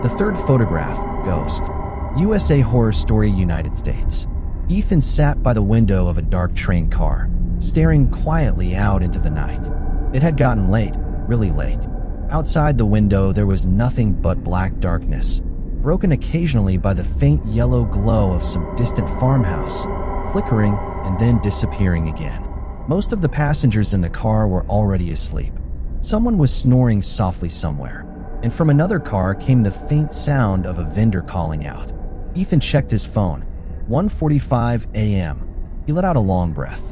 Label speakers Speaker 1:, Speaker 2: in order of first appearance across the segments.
Speaker 1: The third photograph, Ghost. USA Horror Story, United States. Ethan sat by the window of a dark train car, staring quietly out into the night. It had gotten late, really late. Outside the window there was nothing but black darkness, broken occasionally by the faint yellow glow of some distant farmhouse, flickering and then disappearing again. Most of the passengers in the car were already asleep. Someone was snoring softly somewhere, and from another car came the faint sound of a vendor calling out. Ethan checked his phone. 1:45 a.m. He let out a long breath.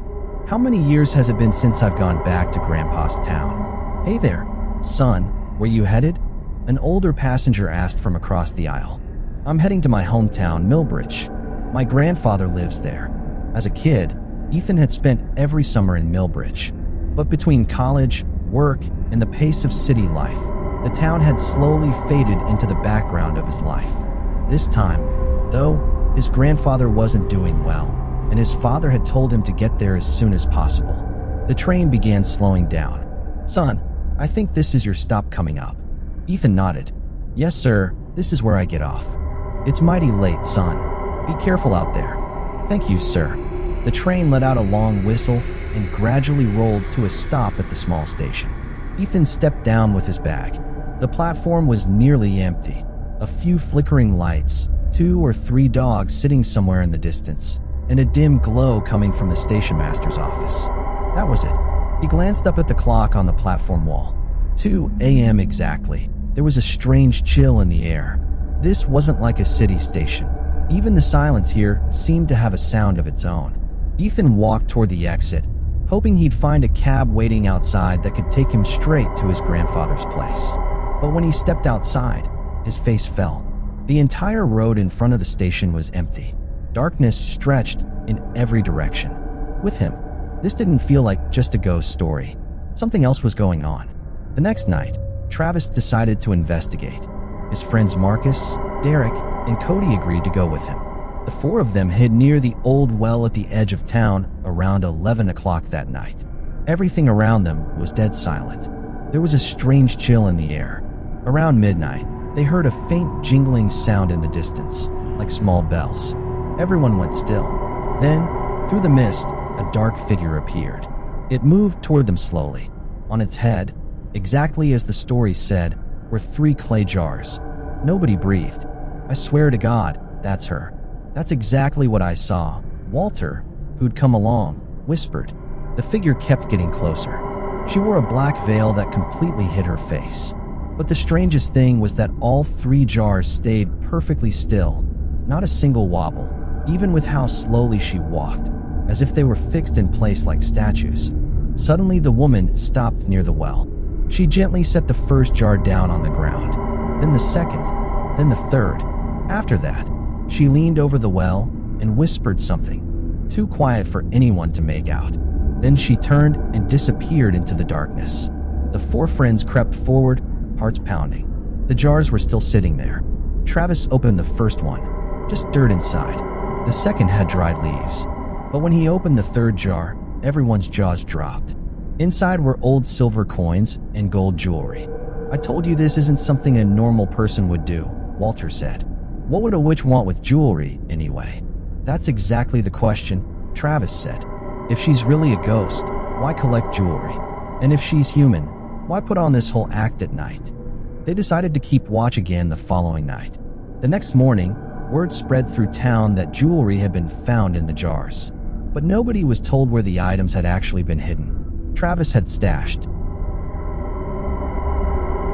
Speaker 1: How many years has it been since I've gone back to Grandpa's town? Hey there, son, where you headed? An older passenger asked from across the aisle. I'm heading to my hometown, Millbridge. My grandfather lives there. As a kid, Ethan had spent every summer in Millbridge. But between college, work, and the pace of city life, the town had slowly faded into the background of his life. This time, though, his grandfather wasn't doing well, and his father had told him to get there as soon as possible. The train began slowing down. Son, I think this is your stop coming up. Ethan nodded. Yes, sir, this is where I get off. It's mighty late, son. Be careful out there. Thank you, sir. The train let out a long whistle and gradually rolled to a stop at the small station. Ethan stepped down with his bag. The platform was nearly empty. A few flickering lights, 2 or 3 dogs sitting somewhere in the distance, and a dim glow coming from the station master's office. That was it. He glanced up at the clock on the platform wall. 2 a.m. exactly. There was a strange chill in the air. This wasn't like a city station. Even the silence here seemed to have a sound of its own. Ethan walked toward the exit, hoping he'd find a cab waiting outside that could take him straight to his grandfather's place. But when he stepped outside, his face fell. The entire road in front of the station was empty. Darkness stretched in every direction. With him, this didn't feel like just a ghost story. Something else was going on. The next night, Travis decided to investigate. His friends Marcus, Derek, and Cody agreed to go with him. The 4 of them hid near the old well at the edge of town around 11 o'clock that night. Everything around them was dead silent. There was a strange chill in the air. Around midnight, they heard a faint jingling sound in the distance, like small bells. Everyone went still. Then, through the mist, a dark figure appeared. It moved toward them slowly. On its head, exactly as the story said, were 3 clay jars. Nobody breathed. I swear to God, that's her. That's exactly what I saw. Walter, who'd come along, whispered. The figure kept getting closer. She wore a black veil that completely hid her face. But the strangest thing was that all 3 jars stayed perfectly still. Not a single wobble, even with how slowly she walked, as if they were fixed in place like statues. Suddenly the woman stopped near the well. She gently set the first jar down on the ground, then the second, then the third. After that, she leaned over the well and whispered something, too quiet for anyone to make out. Then she turned and disappeared into the darkness. The 4 friends crept forward, hearts pounding. The jars were still sitting there. Travis opened the first one, just dirt inside. The second had dried leaves. But when he opened the 3rd jar, everyone's jaws dropped. Inside were old silver coins and gold jewelry. I told you this isn't something a normal person would do, Walter said. What would a witch want with jewelry, anyway? That's exactly the question, Travis said. If she's really a ghost, why collect jewelry? And if she's human, why put on this whole act at night? They decided to keep watch again the following night. The next morning, word spread through town that jewelry had been found in the jars. But nobody was told where the items had actually been hidden. Travis had stashed.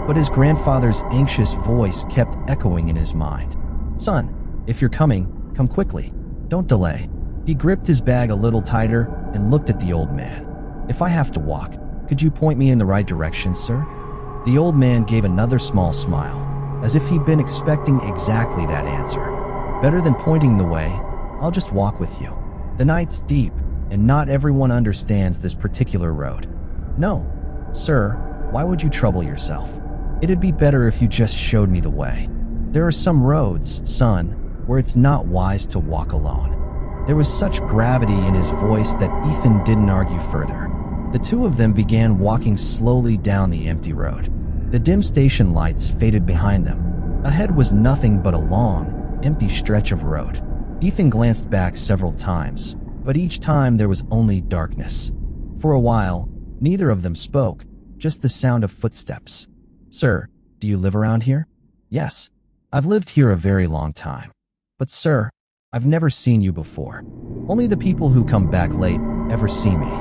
Speaker 1: But his grandfather's anxious voice kept echoing in his mind. Son, if you're coming, come quickly. Don't delay. He gripped his bag a little tighter and looked at the old man. If I have to walk, could you point me in the right direction, sir? The old man gave another small smile, as if he'd been expecting exactly that answer. Better than pointing the way, I'll just walk with you. The night's deep, and not everyone understands this particular road. No, sir, why would you trouble yourself? It'd be better if you just showed me the way. There are some roads, son, where it's not wise to walk alone. There was such gravity in his voice that Ethan didn't argue further. The 2 of them began walking slowly down the empty road. The dim station lights faded behind them. Ahead was nothing but a long, empty stretch of road. Ethan glanced back several times, but each time there was only darkness. For a while, neither of them spoke, just the sound of footsteps. "Sir, do you live around here?" "Yes. I've lived here a very long time. But sir, I've never seen you before. Only the people who come back late ever see me."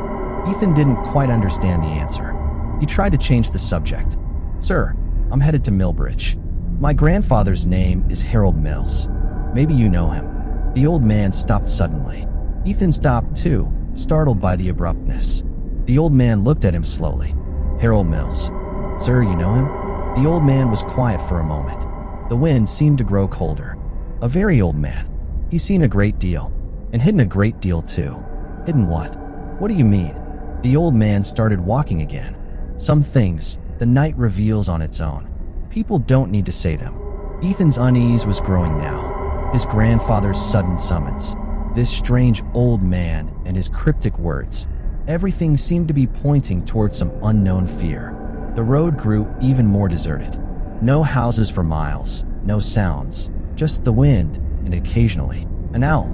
Speaker 1: Ethan didn't quite understand the answer. He tried to change the subject. "Sir, I'm headed to Millbridge. My grandfather's name is Harold Mills. Maybe you know him." The old man stopped suddenly. Ethan stopped too, startled by the abruptness. The old man looked at him slowly. "Harold Mills. Sir, you know him?" The old man was quiet for a moment. The wind seemed to grow colder. "A very old man. He's seen a great deal, and hidden a great deal too." "Hidden what? What do you mean?" The old man started walking again. "Some things the night reveals on its own. People don't need to say them." Ethan's unease was growing now. His grandfather's sudden summons, this strange old man and his cryptic words. Everything seemed to be pointing towards some unknown fear. The road grew even more deserted. No houses for miles, no sounds, just the wind and occasionally an owl.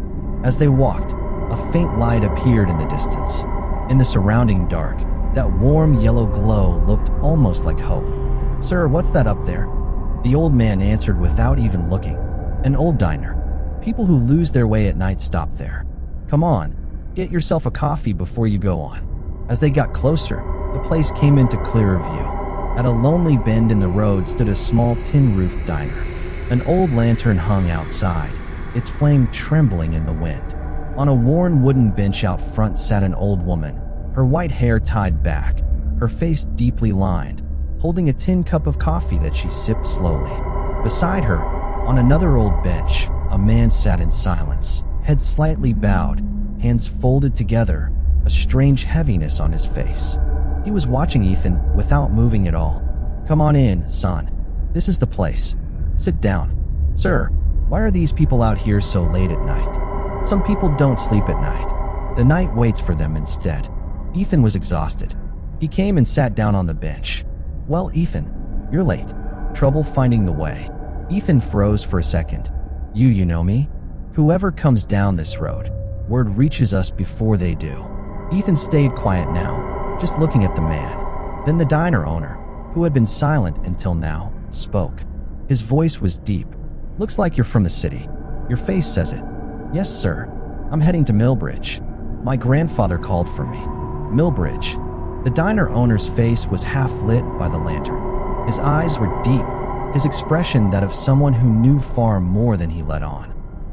Speaker 1: As they walked, a faint light appeared in the distance. In the surrounding dark, that warm yellow glow looked almost like hope. "Sir, what's that up there?" The old man answered without even looking. "An old diner. People who lose their way at night stop there. Come on, get yourself a coffee before you go on." As they got closer, the place came into clearer view. At a lonely bend in the road stood a small tin-roofed diner. An old lantern hung outside, its flame trembling in the wind. On a worn wooden bench out front sat an old woman, her white hair tied back, her face deeply lined, holding a tin cup of coffee that she sipped slowly. Beside her, on another old bench, a man sat in silence, head slightly bowed, hands folded together, a strange heaviness on his face. He was watching Ethan without moving at all. "Come on in, son. This is the place. Sit down." "Sir, why are these people out here so late at night?" "Some people don't sleep at night. The night waits for them instead." Ethan was exhausted. He came and sat down on the bench. "Well, Ethan, you're late. Trouble finding the way?" Ethan froze for a second. You know me? Whoever comes down this road, word reaches us before they do." Ethan stayed quiet now, just looking at the man. Then the diner owner, who had been silent until now, spoke. His voice was deep. "Looks like you're from the city. Your face says it." "Yes, sir. I'm heading to Millbridge. My grandfather called for me." "Millbridge." The diner owner's face was half lit by the lantern. His eyes were deep, his expression that of someone who knew far more than he let on.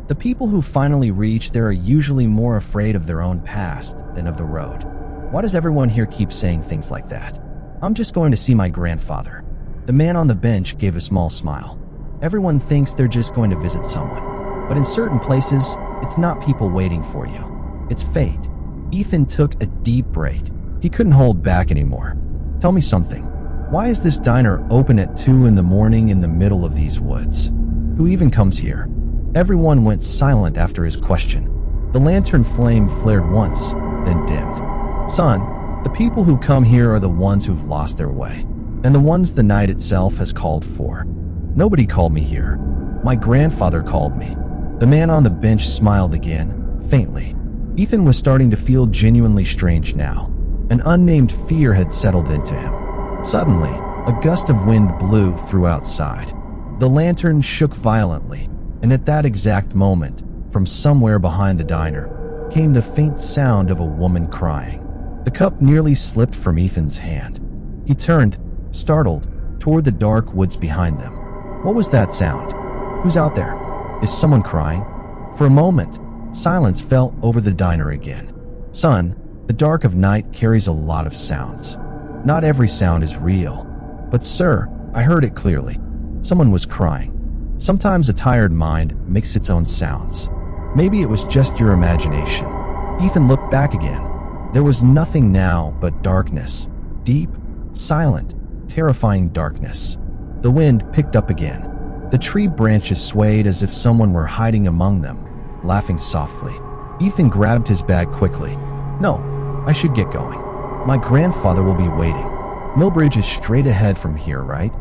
Speaker 1: The people who finally reach there are usually more afraid of their own past than of the road. Why does everyone here keep saying things like that? "I'm just going to see my grandfather." The man on the bench gave a small smile. "Everyone thinks they're just going to visit someone. But in certain places, it's not people waiting for you. It's fate." Ethan took a deep breath. He couldn't hold back anymore. "Tell me something. Why is this diner open at 2 in the morning in the middle of these woods? Who even comes here?" Everyone went silent after his question. The lantern flame flared once, then dimmed. "Son, the people who come here are the ones who've lost their way, and the ones the night itself has called for. Nobody called me here. My grandfather called me." The man on the bench smiled again, faintly. Ethan was starting to feel genuinely strange now. An unnamed fear had settled into him. Suddenly, a gust of wind blew through outside. The lantern shook violently, and at that exact moment, from somewhere behind the diner, came the faint sound of a woman crying. The cup nearly slipped from Ethan's hand. He turned, startled, toward the dark woods behind them. What was that sound? Who's out there? Is someone crying? For a moment, silence fell over the diner again. "Son, the dark of night carries a lot of sounds. Not every sound is real. But sir, I heard it clearly. Someone was crying. Sometimes a tired mind makes its own sounds. Maybe it was just your imagination." Ethan looked back again. There was nothing now but darkness. Deep, silent, terrifying darkness. The wind picked up again. The tree branches swayed as if someone were hiding among them, laughing softly. Ethan grabbed his bag quickly. "No, I should get going. My grandfather will be waiting. Millbridge is straight ahead from here, right?"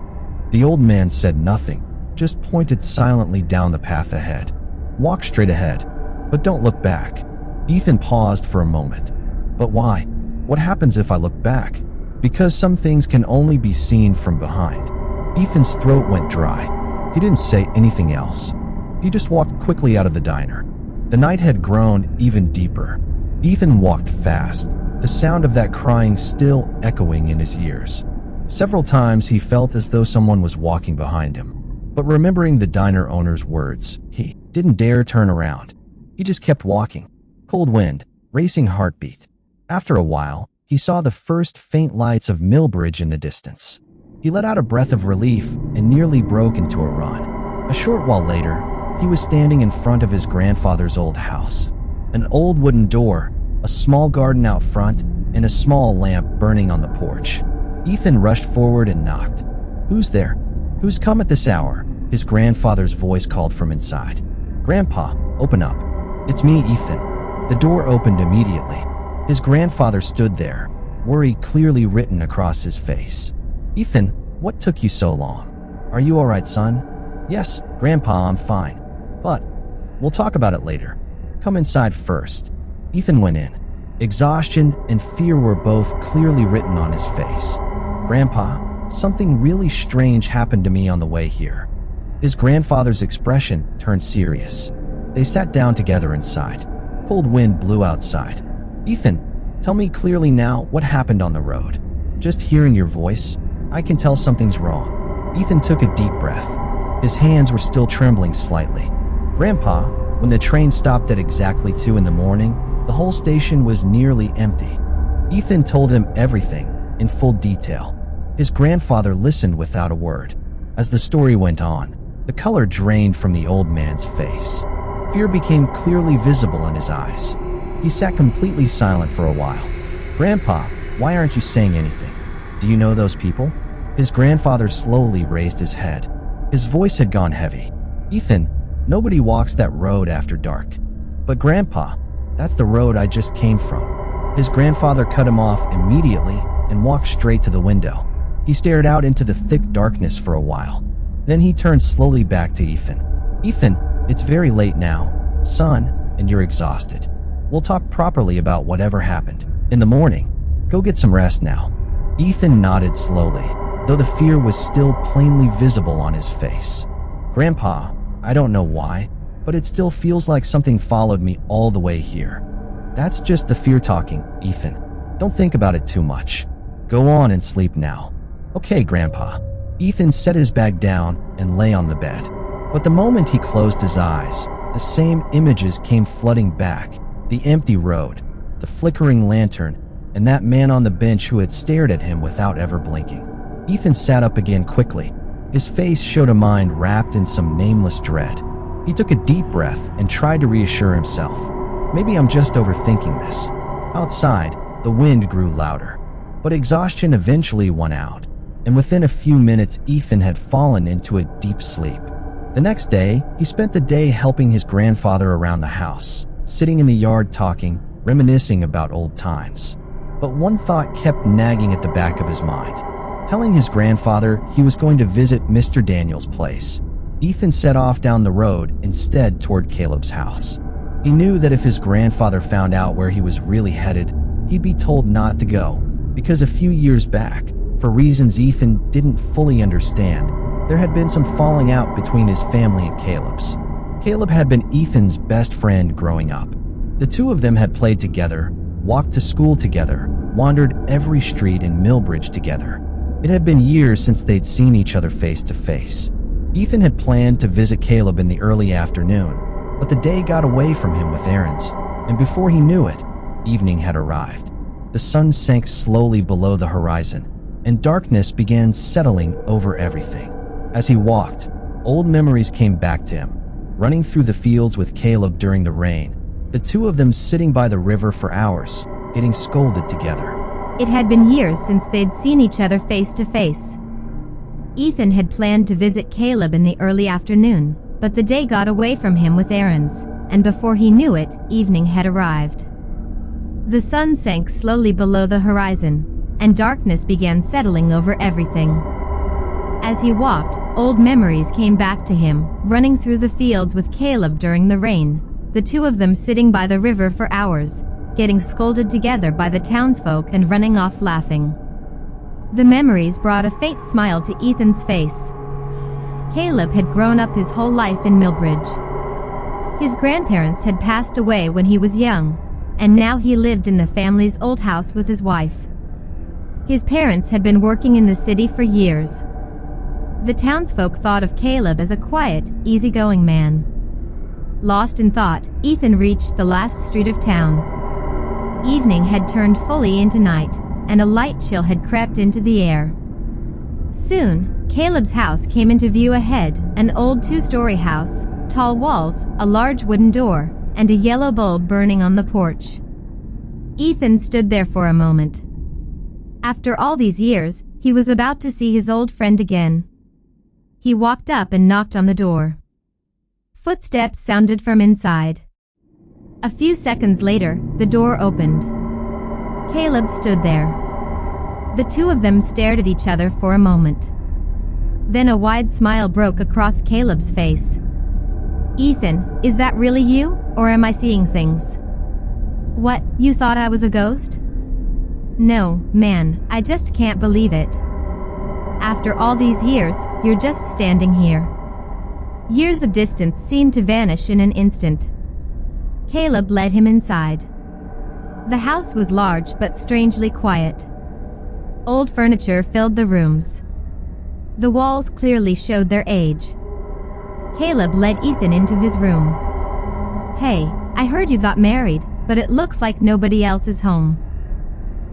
Speaker 1: The old man said nothing, just pointed silently down the path ahead. "Walk straight ahead, but don't look back." Ethan paused for a moment. "But why? What happens if I look back?" "Because some things can only be seen from behind." Ethan's throat went dry. He didn't say anything else. He just walked quickly out of the diner. The night had grown even deeper. Ethan walked fast, the sound of that crying still echoing in his ears. Several times he felt as though someone was walking behind him. But remembering the diner owner's words, he didn't dare turn around. He just kept walking. Cold wind, racing heartbeat. After a while, he saw the first faint lights of Millbridge in the distance. He let out a breath of relief and nearly broke into a run. A short while later, he was standing in front of his grandfather's old house. An old wooden door, a small garden out front, and a small lamp burning on the porch. Ethan rushed forward and knocked. "Who's there? Who's come at this hour?" His grandfather's voice called from inside. "Grandpa, open up. It's me, Ethan." The door opened immediately. His grandfather stood there, worry clearly written across his face. "Ethan, what took you so long? Are you all right, son?" "Yes, Grandpa, I'm fine. But we'll talk about it later. Come inside first." Ethan went in. Exhaustion and fear were both clearly written on his face. "Grandpa, something really strange happened to me on the way here." His grandfather's expression turned serious. They sat down together inside. Cold wind blew outside. "Ethan, tell me clearly now what happened on the road. Just hearing your voice, I can tell something's wrong." Ethan took a deep breath. His hands were still trembling slightly. "Grandpa, when the train stopped at exactly 2 in the morning, the whole station was nearly empty." Ethan told him everything, in full detail. His grandfather listened without a word. As the story went on, the color drained from the old man's face. Fear became clearly visible in his eyes. He sat completely silent for a while. "Grandpa, why aren't you saying anything? Do you know those people?" His grandfather slowly raised his head. His voice had gone heavy. "Ethan, nobody walks that road after dark." "But Grandpa, that's the road I just came from." His grandfather cut him off immediately and walked straight to the window. He stared out into the thick darkness for a while. Then he turned slowly back to Ethan. "Ethan, it's very late now, son, and you're exhausted. We'll talk properly about whatever happened in the morning. Go get some rest now." Ethan nodded slowly, though the fear was still plainly visible on his face. "Grandpa, I don't know why, but it still feels like something followed me all the way here." "That's just the fear talking, Ethan. Don't think about it too much. Go on and sleep now." "Okay, Grandpa." Ethan set his bag down and lay on the bed. But the moment he closed his eyes, the same images came flooding back. The empty road, the flickering lantern, and that man on the bench who had stared at him without ever blinking. Ethan sat up again quickly. His face showed a mind wrapped in some nameless dread. He took a deep breath and tried to reassure himself. "Maybe I'm just overthinking this." Outside, the wind grew louder. But exhaustion eventually won out, and within a few minutes Ethan had fallen into a deep sleep. The next day, he spent the day helping his grandfather around the house, sitting in the yard talking, reminiscing about old times. But one thought kept nagging at the back of his mind. Telling his grandfather he was going to visit Mr. Daniel's place, Ethan set off down the road instead toward Caleb's house. He knew that if his grandfather found out where he was really headed, he'd be told not to go, because a few years back, for reasons Ethan didn't fully understand, there had been some falling out between his family and Caleb's. Caleb had been Ethan's best friend growing up. The two of them had played together, walked to school together, wandered every street in Millbridge together. It had been years since they'd seen each other face to face. Ethan had planned to visit Caleb in the early afternoon, but the day got away from him with errands, and before he knew it, evening had arrived. The sun sank slowly below the horizon, and darkness began settling over everything. As he walked, old memories came back to him, running through the fields with Caleb during the rain, the two of them sitting by the river for hours, getting scolded together.
Speaker 2: It had been years since they'd seen each other face to face. Ethan had planned to visit Caleb in the early afternoon, but the day got away from him with errands, and before he knew it, evening had arrived. The sun sank slowly below the horizon, and darkness began settling over everything. As he walked, old memories came back to him, running through the fields with Caleb during the rain, the two of them sitting by the river for hours, getting scolded together by the townsfolk and running off laughing. The memories brought a faint smile to Ethan's face. Caleb had grown up his whole life in Millbridge. His grandparents had passed away when he was young, and now he lived in the family's old house with his wife. His parents had been working in the city for years. The townsfolk thought of Caleb as a quiet, easygoing man. Lost in thought, Ethan reached the last street of town. Evening had turned fully into night, and a light chill had crept into the air. Soon, Caleb's house came into view ahead, an old two-story house, tall walls, a large wooden door, and a yellow bulb burning on the porch. Ethan stood there for a moment. After all these years, he was about to see his old friend again. He walked up and knocked on the door. Footsteps sounded from inside. A few seconds later, the door opened. Caleb stood there. The two of them stared at each other for a moment. Then a wide smile broke across Caleb's face. "Ethan, is that really you, or am I seeing things?" "What, you thought I was a ghost?" "No, man, I just can't believe it. After all these years, you're just standing here." Years of distance seemed to vanish in an instant. Caleb led him inside. The house was large but strangely quiet. Old furniture filled the rooms. The walls clearly showed their age. Caleb led Ethan into his room. "Hey, I heard you got married, but it looks like nobody else is home."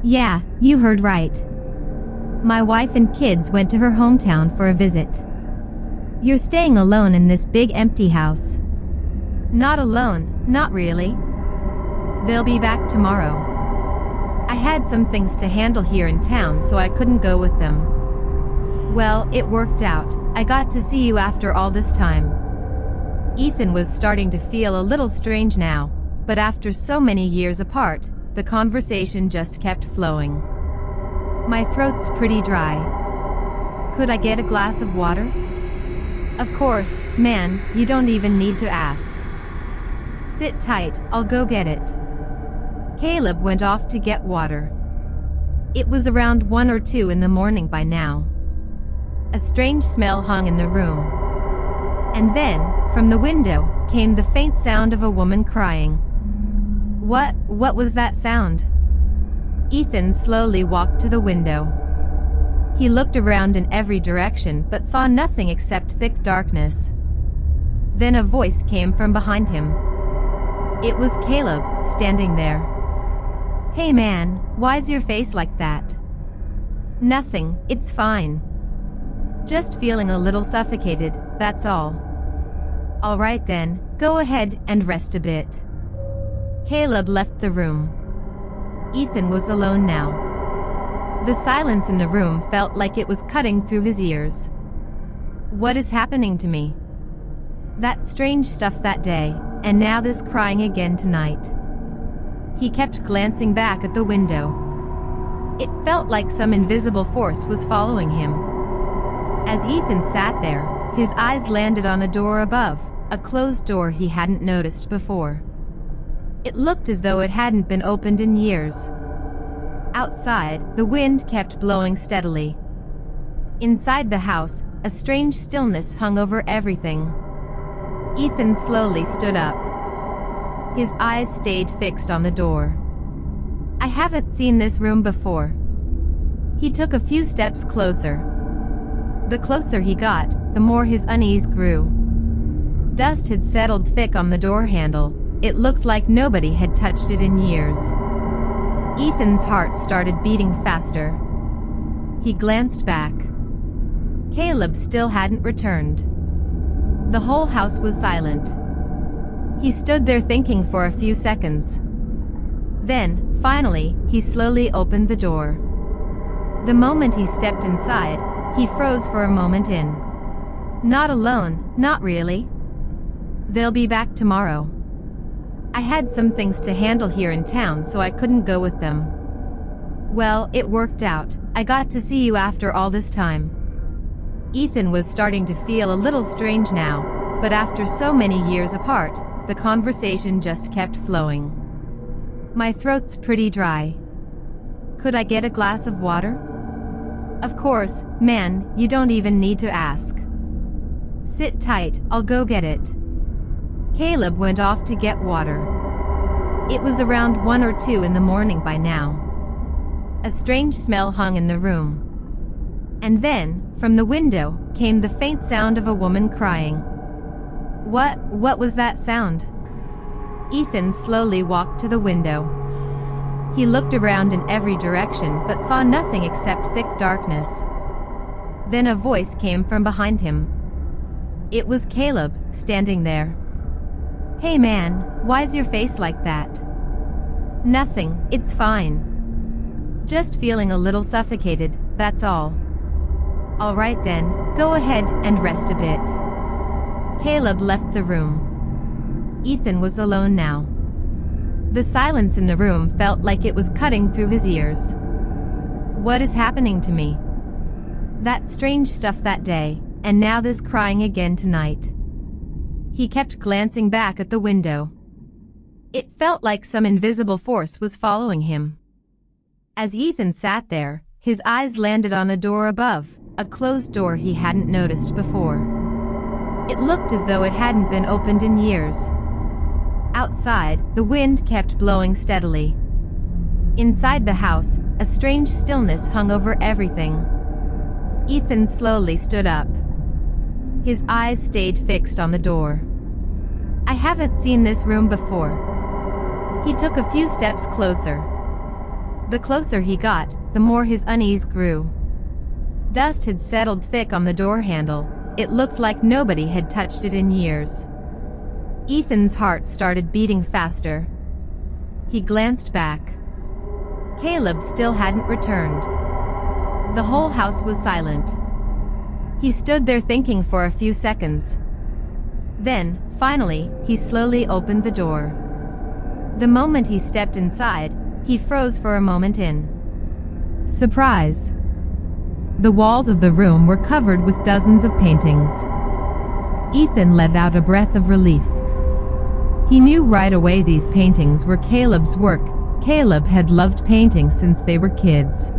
Speaker 2: "Yeah, you heard right. My wife and kids went to her hometown for a visit." "You're staying alone in this big empty house." "Not alone, not really. They'll be back tomorrow. I had some things to handle here in town, so I couldn't go with them." "Well, it worked out. I got to see you after all this time." Ethan was starting to feel a little strange now, but after so many years apart, the conversation just kept flowing. "My throat's pretty dry. Could I get a glass of water?" "Of course, man, you don't even need to ask. Sit tight, I'll go get it." Caleb went off to get water. It was around 1 or 2 in the morning by now. A strange smell hung in the room. And then, from the window, came the faint sound of a woman crying. What was that sound?" Ethan slowly walked to the window. He looked around in every direction but saw nothing except thick darkness. Then a voice came from behind him. It was Caleb, standing there. "Hey man, why's your face like that?" "Nothing, it's fine. Just feeling a little suffocated, that's all." "All right then, go ahead and rest a bit." Caleb left the room. Ethan was alone now. The silence in the room felt like it was cutting through his ears. What is happening to me? That strange stuff that day, and now this crying again tonight. He kept glancing back at the window. It felt like some invisible force was following him. As Ethan sat there, his eyes landed on a door above, a closed door he hadn't noticed before. It looked as though it hadn't been opened in years. Outside, the wind kept blowing steadily. Inside the house, a strange stillness hung over everything. Ethan slowly stood up. His eyes stayed fixed on the door. "I haven't seen this room before." He took a few steps closer. The closer he got, the more his unease grew. Dust had settled thick on the door handle. It looked like nobody had touched it in years. Ethan's heart started beating faster. He glanced back. Caleb still hadn't returned. The whole house was silent. He stood there thinking for a few seconds. Then, finally, he slowly opened the door. The moment he stepped inside, he froze for a moment in. "Not alone, not really. They'll be back tomorrow. I had some things to handle here in town, so I couldn't go with them." "Well, it worked out. I got to see you after all this time." Ethan was starting to feel a little strange now, but after so many years apart, the conversation just kept flowing. My throat's pretty dry. Could I get a glass of water? Of course, man, you don't even need to ask. Sit tight, I'll go get it. Caleb went off to get water. It was around 1 or 2 in the morning by now. A strange smell hung in the room. And then, from the window, came the faint sound of a woman crying. What was that sound? Ethan slowly walked to the window. He looked around in every direction but saw nothing except thick darkness. Then a voice came from behind him. It was Caleb, standing there. Hey man, why's your face like that? Nothing, it's fine. Just feeling a little suffocated, that's all. Alright then, go ahead and rest a bit. Caleb left the room. Ethan was alone now. The silence in the room felt like it was cutting through his ears. What is happening to me? That strange stuff that day, and now this crying again tonight. He kept glancing back at the window. It felt like some invisible force was following him. As Ethan sat there, his eyes landed on a door above, a closed door he hadn't noticed before. It looked as though it hadn't been opened in years. Outside, the wind kept blowing steadily. Inside the house, a strange stillness hung over everything. Ethan slowly stood up. His eyes stayed fixed on the door. I haven't seen this room before. He took a few steps closer. The closer he got, the more his unease grew. Dust had settled thick on the door handle. It looked like nobody had touched it in years. Ethan's heart started beating faster. He glanced back. Caleb still hadn't returned. The whole house was silent. He stood there thinking for a few seconds. Then, finally, he slowly opened the door. The moment he stepped inside, he froze for a moment in surprise. The walls of the room were covered with dozens of paintings. Ethan let out a breath of relief. He knew right away these paintings were Caleb's work. Caleb had loved painting since they were kids.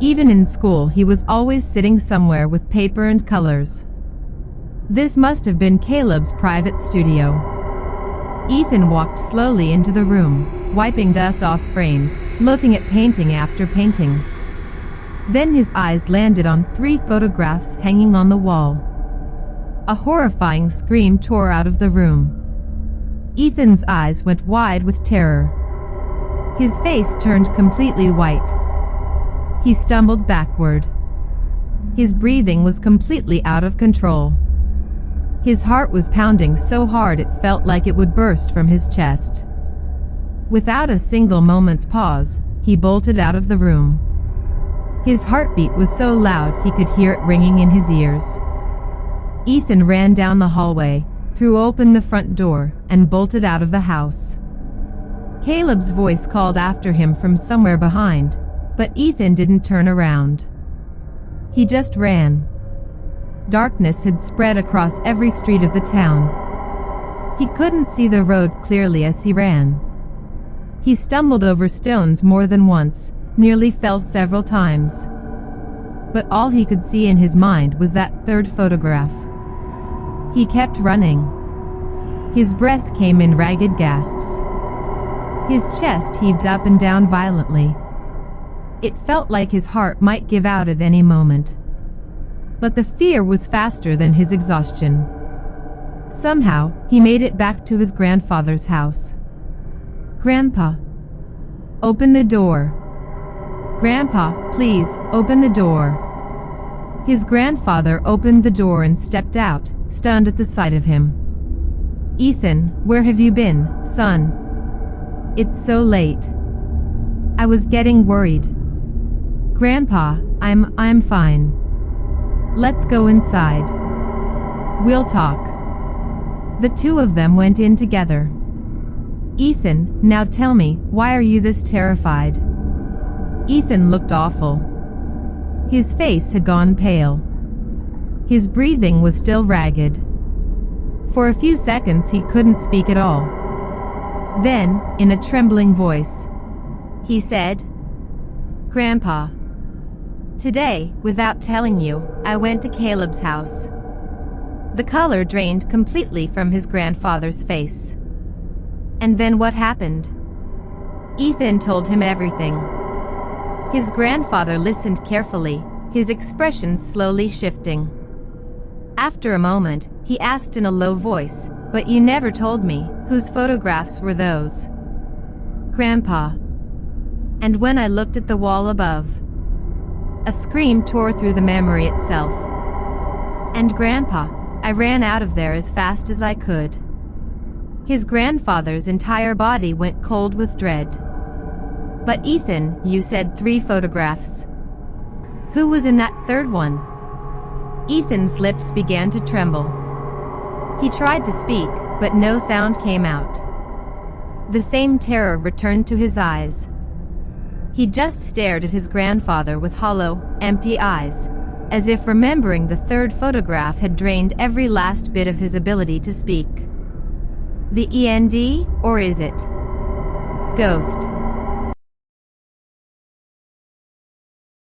Speaker 2: Even in school, he was always sitting somewhere with paper and colors. This must have been Caleb's private studio. Ethan walked slowly into the room, wiping dust off frames, looking at painting after painting. Then his eyes landed on 3 photographs hanging on the wall. A horrifying scream tore out of the room. Ethan's eyes went wide with terror. His face turned completely white. He stumbled backward. His breathing was completely out of control. His heart was pounding so hard it felt like it would burst from his chest. Without a single moment's pause, he bolted out of the room. His heartbeat was so loud he could hear it ringing in his ears. Ethan ran down the hallway, threw open the front door, and bolted out of the house. Caleb's voice called after him from somewhere behind, but Ethan didn't turn around. He just ran. Darkness had spread across every street of the town. He couldn't see the road clearly as he ran. He stumbled over stones more than once, nearly fell several times. But all he could see in his mind was that 3rd photograph. He kept running. His breath came in ragged gasps. His chest heaved up and down violently. It felt like his heart might give out at any moment. But the fear was faster than his exhaustion. Somehow, he made it back to his grandfather's house. "Grandpa, open the door. Grandpa, please, open the door." His grandfather opened the door and stepped out, stunned at the sight of him. "Ethan, where have you been, son? It's so late. I was getting worried." "Grandpa, I'm fine. Let's go inside. We'll talk." The two of them went in together. "Ethan, now tell me, why are you this terrified?" Ethan looked awful. His face had gone pale. His breathing was still ragged. For a few seconds he couldn't speak at all. Then, in a trembling voice, he said, "Grandpa, today, without telling you, I went to Caleb's house." The color drained completely from his grandfather's face. And then what happened? Ethan told him everything. His grandfather listened carefully, his expressions slowly shifting. After a moment, he asked in a low voice, "But you never told me, whose photographs were those?" "Grandpa." And when I looked at the wall above, a scream tore through the memory itself. "And Grandpa, I ran out of there as fast as I could." His grandfather's entire body went cold with dread. "But Ethan, you said 3 photographs. Who was in that third one?" Ethan's lips began to tremble. He tried to speak, but no sound came out. The same terror returned to his eyes. He just stared at his grandfather with hollow, empty eyes, as if remembering the third photograph had drained every last bit of his ability to speak. The end, or is it? Ghost.